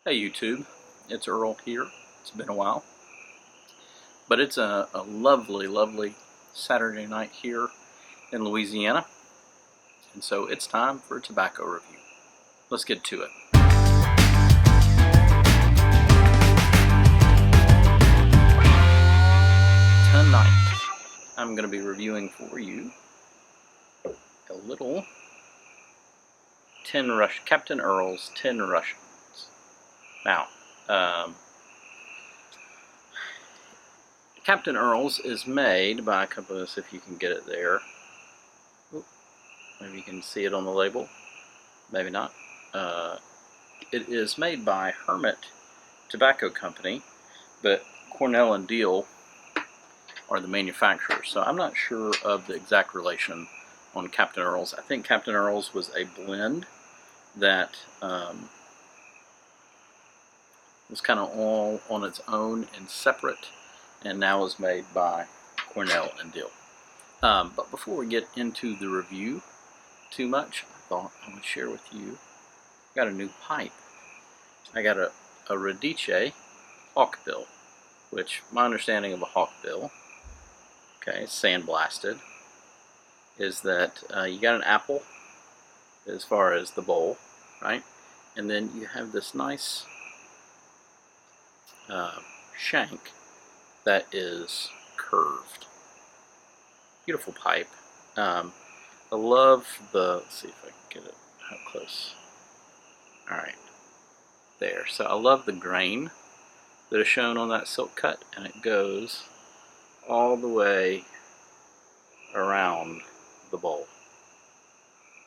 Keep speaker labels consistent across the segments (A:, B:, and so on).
A: Hey YouTube, it's Earl here. It's been a while, but it's a lovely, lovely Saturday night here in Louisiana, and so it's time for a tobacco review. Let's get to it. Tonight, I'm going to be reviewing for you a little Captain Earle's 10 Russians. Now, Captain Earle's is made by a company, let's see if you can get it there. Ooh, maybe you can see it on the label, maybe not. It is made by Hermit Tobacco Company, but Cornell and Deal are the manufacturers, so I'm not sure of the exact relation on Captain Earle's. I think Captain Earle's was a blend that was kind of all on its own and separate, and now is made by Cornell and Deal. But before we get into the review too much, I thought I would share with you, I got a new pipe. I got a Radice hawkbill, which my understanding of a hawkbill, okay, sandblasted, is that you got an apple as far as the bowl, right? And then you have this nice shank that is curved. Beautiful pipe. I love the, let's see if I can get it how close. Alright, there. So I love the grain that is shown on that silk cut, and it goes all the way around the bowl.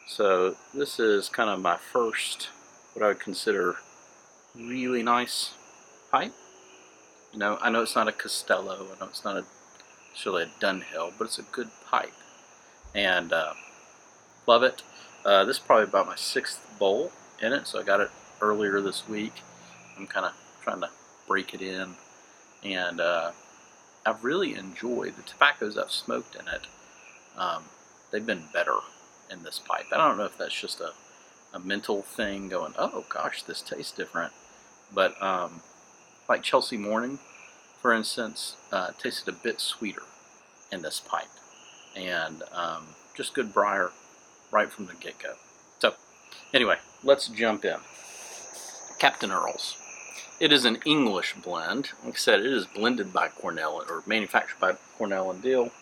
A: So this is kind of my first, what I would consider really nice pipe. You know, I know it's not a Costello, I know it's not necessarily a Dunhill, but it's a good pipe, and love it. This is probably about my 6th bowl in it, so I got it earlier this week. I'm kind of trying to break it in, and I've really enjoyed the tobaccos I've smoked in it. They've been better in this pipe. I don't know if that's just a mental thing going, oh gosh, this tastes different, but like Chelsea Morning, for instance, tasted a bit sweeter in this pipe, and just good briar right from the get-go. So anyway, let's jump in. Captain Earle's. It is an English blend. Like I said, it is blended by Cornell, or manufactured by Cornell and Deal.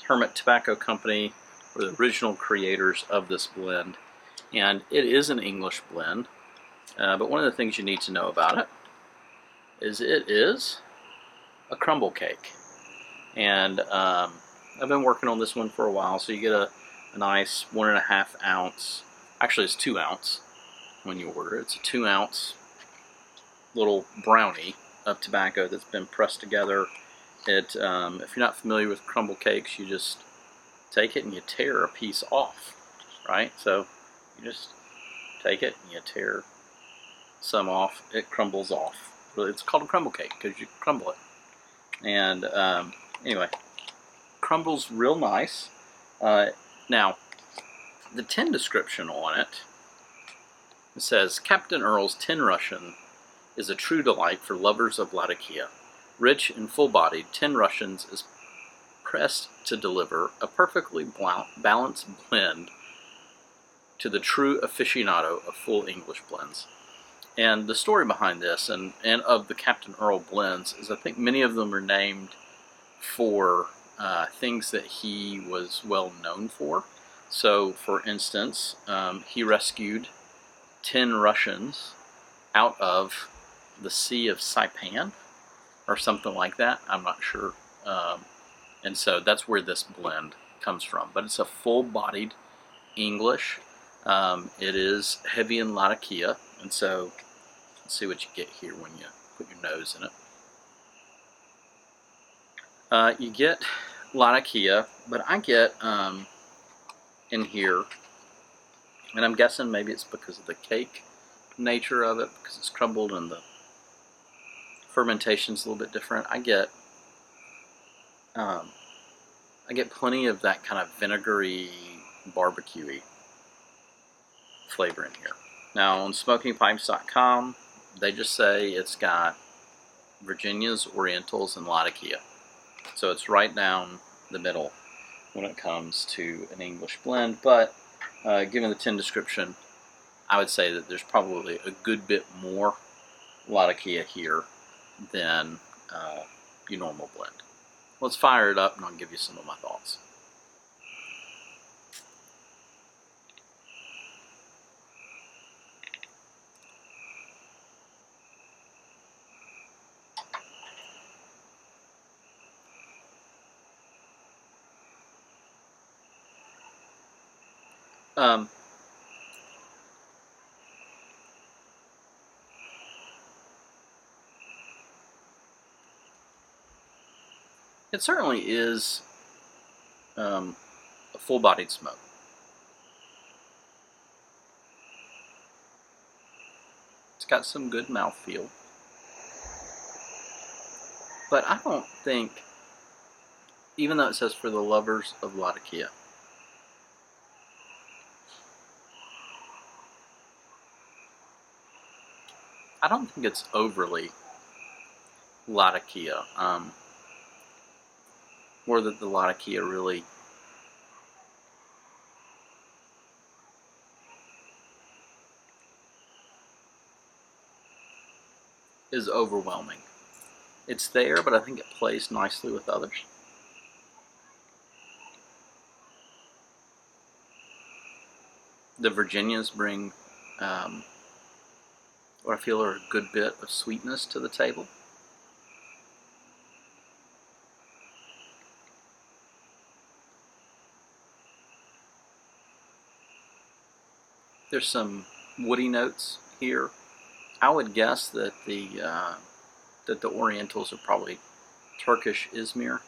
A: Hermit Tobacco Company were the original creators of this blend, and it is an English blend. But one of the things you need to know about it is it is a crumble cake, and I've been working on this one for a while. So you get a nice 1.5 ounce, actually it's 2 ounce when you order it. It's a 2 ounce little brownie of tobacco that's been pressed together. It, if you're not familiar with crumble cakes, you just take it and you tear a piece off, right? So you just take it and you tear some off, it crumbles off. It's called a crumble cake because you crumble it. And anyway, crumbles real nice. Now, the tin description on it, it says, Captain Earle's Tin Russian is a true delight for lovers of Latakia. Rich and full-bodied, Tin Russians is pressed to deliver a perfectly balanced blend to the true aficionado of full English blends. And the story behind this, and of the Captain Earle blends, is I think many of them are named for things that he was well known for. So, for instance, he rescued 10 Russians out of the Sea of Saipan, or something like that. I'm not sure. And so that's where this blend comes from. But it's a full-bodied English. It is heavy in Latakia, and so let's see what you get here when you put your nose in it. You get Latakia, but I get in here, and I'm guessing maybe it's because of the cake nature of it, because it's crumbled and the fermentation's a little bit different. I get plenty of that kind of vinegary, barbecue-y flavor in here. Now on smokingpipes.com, They just say it's got Virginias, Orientals, and Latakia. So it's right down the middle when it comes to an English blend. But given the tin description, I would say that there's probably a good bit more Latakia here than your normal blend. Let's fire it up and I'll give you some of my thoughts. It certainly is a full-bodied smoke. It's got some good mouthfeel. But I don't think, even though it says for the lovers of Latakia, I don't think it's overly Latakia, or that the Latakia really is overwhelming. It's there, but I think it plays nicely with others. The Virginias bring what I feel are a good bit of sweetness to the table. There's some woody notes here. I would guess that the Orientals are probably Turkish Izmir.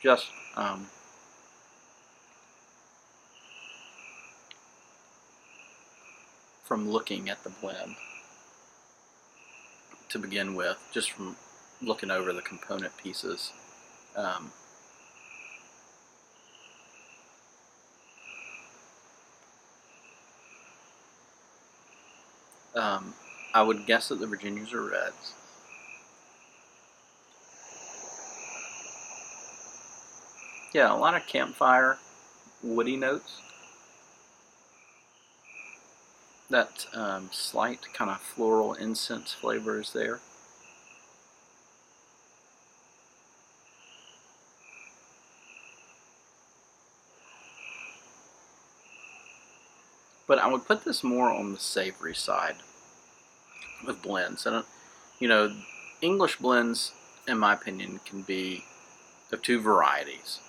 A: Just from looking at the blend to begin with, just from looking over the component pieces. I would guess that the Virginias are reds. Yeah, a lot of campfire woody notes. That slight kind of floral incense flavor is there. But I would put this more on the savory side of blends. And you know, English blends, in my opinion, can be of two varieties.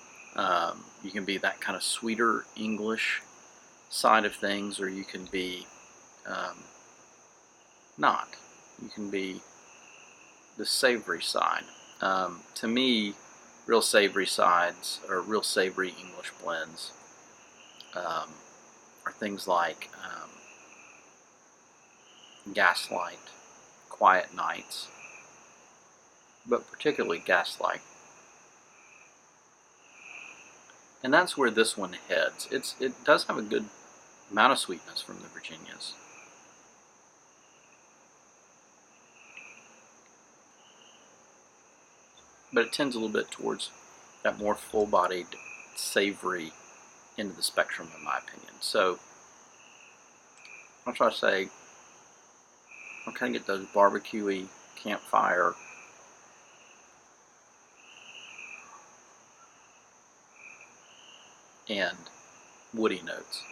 A: You can be that kind of sweeter English side of things, or you can be not. You can be the savory side. To me, real savory sides, or real savory English blends, are things like Gaslight, Quiet Nights, but particularly Gaslight. And that's where this one heads. It does have a good amount of sweetness from the Virginias. But it tends a little bit towards that more full-bodied, savory end of the spectrum, in my opinion. So I'll try to say, I'll kind of get those barbecue-y, campfire, and woody notes.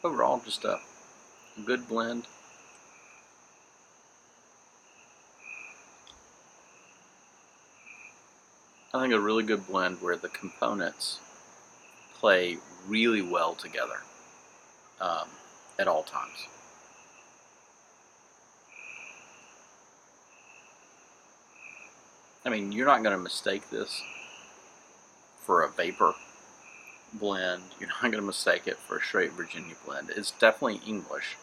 A: Overall, just a good blend. I think a really good blend where the components play really well together at all times. I mean, you're not going to mistake this for a vapor blend. You're not going to mistake it for a straight Virginia blend. It's definitely English,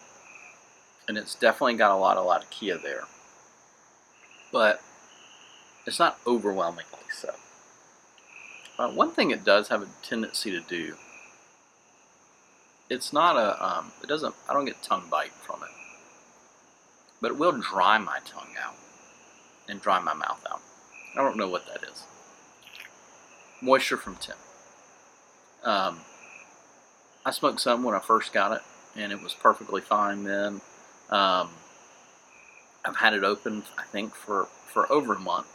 A: and it's definitely got a lot of Latakia there, but it's not overwhelmingly so. One thing it does have a tendency to do, it's not it doesn't, I don't get tongue bite from it, but it will dry my tongue out and dry my mouth out. I don't know what that is. Moisture from tin. I smoked some when I first got it, and it was perfectly fine then. I've had it open, I think, for over a month.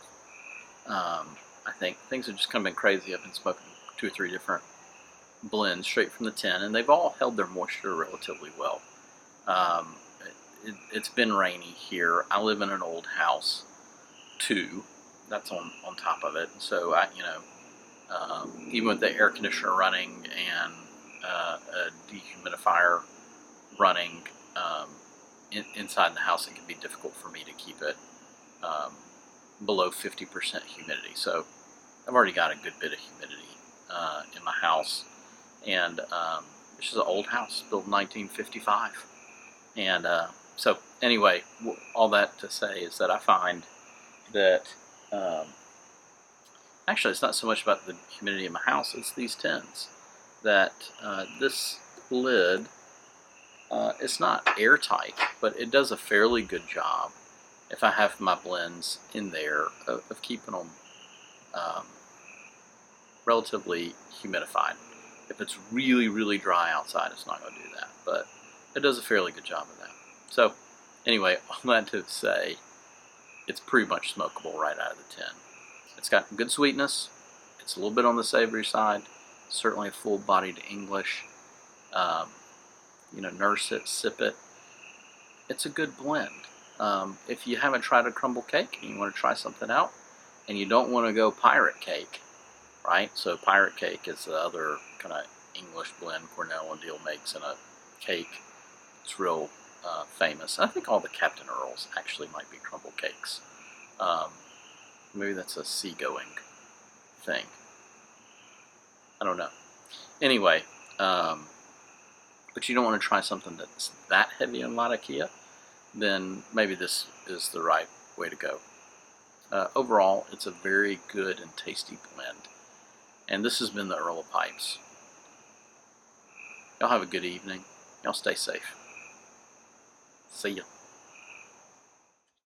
A: I think things have just kind of been crazy. I've been smoking 2 or 3 different blends straight from the tin, and they've all held their moisture relatively well. It's been rainy here. I live in an old house too. That's on top of it. So even with the air conditioner running and a dehumidifier running inside the house, it can be difficult for me to keep it below 50% humidity. So I've already got a good bit of humidity in my house, and this is an old house built in 1955. And so anyway, all that to say is that I find that actually it's not so much about the humidity in my house, it's these tins. That this lid, it's not airtight, but it does a fairly good job if I have my blends in there of keeping them relatively humidified. If it's really, really dry outside, it's not going to do that, but it does a fairly good job of that. So anyway, all that to say, it's pretty much smokable right out of the tin. It's got good sweetness. It's a little bit on the savory side. Certainly a full-bodied English. Nurse it, sip it. It's a good blend. If you haven't tried a crumble cake and you want to try something out, and you don't want to go pirate cake, right? So pirate cake is the other kind of English blend Cornell and Deal makes in a cake. It's real famous. I think all the Captain Earls actually might be crumble cakes. Maybe that's a seagoing thing. I don't know. Anyway, but you don't want to try something that's that heavy on Latakia, then maybe this is the right way to go. Overall, it's a very good and tasty blend. And this has been the Earle of Pipes. Y'all have a good evening. Y'all stay safe. See ya.